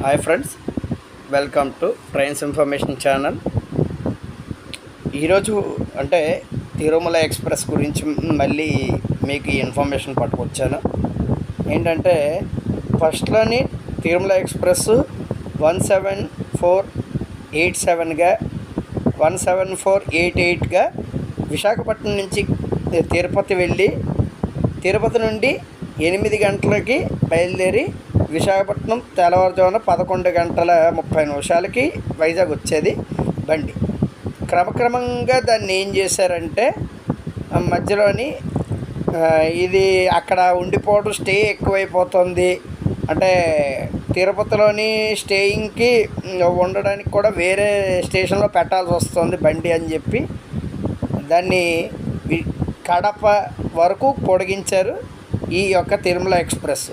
Hi friends, welcome to trains information channel. ఈరోజు అంటే Tirumala express గురించి మళ్ళీ మీకు ఈ ఇన్ఫర్మేషన్ పట్టుకొచ్చాను. ఏంటంటే ఫస్ట్లోని తిరుమల ఎక్స్ప్రెస్ 17487గా 17488గా విశాఖపట్నం నుంచి తిరుపతి వెళ్ళి తిరుపతి నుండి 8 గంటలకి బయలుదేరి విశాఖపట్నం తెల్లవారుజామున 11:30 వైజాగ్ వచ్చేది బండి. క్రమక్రమంగా దాన్ని ఏం చేశారంటే మధ్యలోని ఇది అక్కడ ఉండిపోవడం స్టే ఎక్కువైపోతుంది, అంటే తిరుపతిలోని స్టేయింగ్కి ఉండడానికి కూడా వేరే స్టేషన్లో పెట్టాల్సి వస్తుంది బండి అని చెప్పి దాన్ని కడప వరకు పొడిగించారు ఈ యొక్క తిరుమల ఎక్స్ప్రెస్.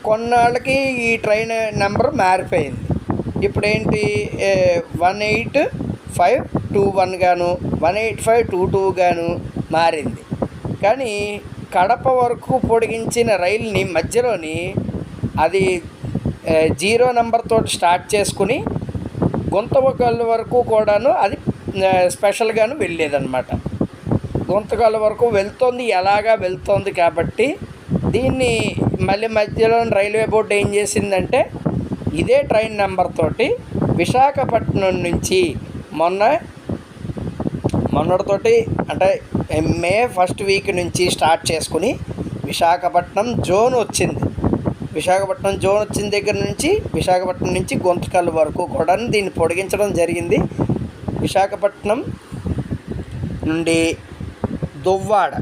కొన్నాళ్ళకి ఈ ట్రైన్ నెంబర్ మారిపోయింది. ఇప్పుడు ఏంటి 18521 గాను 18522 గాను మారింది. కానీ కడప వరకు పొడిగించిన రైలుని మధ్యలోని అది 0 నెంబర్తో స్టార్ట్ చేసుకుని గుంతకల్ వరకు కూడాను అది స్పెషల్గాను వెళ్ళేదన్నమాట. గుంతకల్ వరకు వెళ్తుంది, ఎలాగా వెళ్తుంది కాబట్టి దీన్ని మళ్ళీ మధ్యలో రైల్వే బోర్డు ఏం చేసిందంటే ఇదే ట్రైన్ నెంబర్ తోటి విశాఖపట్నం నుంచి మొన్నటితోటి అంటే మే ఫస్ట్ వీక్ నుంచి స్టార్ట్ చేసుకుని విశాఖపట్నం జోన్ వచ్చింది. విశాఖపట్నం జోన్ వచ్చిన దగ్గర నుంచి విశాఖపట్నం నుంచి గుంతకల్ వరకు కూడా దీన్ని పొడిగించడం జరిగింది. విశాఖపట్నం నుండి దువ్వాడ,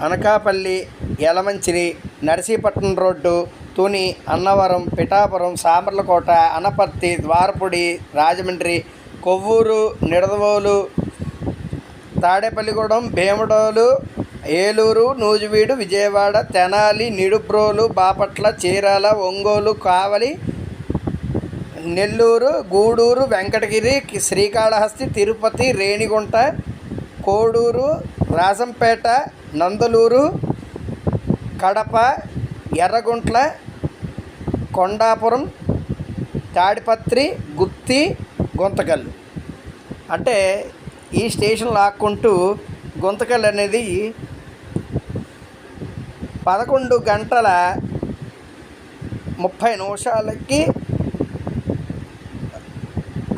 అనకాపల్లి, యలమంచిలి, నర్సీపట్నం రోడ్డు, తుని, అన్నవరం, పిఠాపురం, సామర్లకోట, అనపర్తి, ద్వారపూడి, రాజమండ్రి, కొవ్వూరు, నిడదవోలు, తాడేపల్లిగూడెం, భీమడోలు, ఏలూరు, నూజివీడు, విజయవాడ, తెనాలి, నిడుబ్రోలు, బాపట్ల, చీరాల, ఒంగోలు, కావలి, నెల్లూరు, గూడూరు, వెంకటగిరి, శ్రీకాళహస్తి, తిరుపతి, రేణిగుంట, కోడూరు, రాజంపేట, నందలూరు, కడప, ఎర్రగుంట్ల, కొండాపురం, తాడిపత్రి, గుత్తి, గుంతకల్. అంటే ఈ స్టేషన్ లాక్కుంటూ గుంతకల్ అనేది 11:30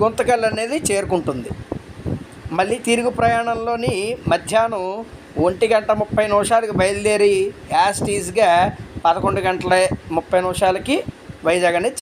గుంతకల్ అనేది చేరుకుంటుంది. మళ్ళీ తిరుగు ప్రయాణంలోని మధ్యాహ్నం 1:30 బయలుదేరి యాజ్ టీజ్గా 11:30 వైజాగ్ అనేది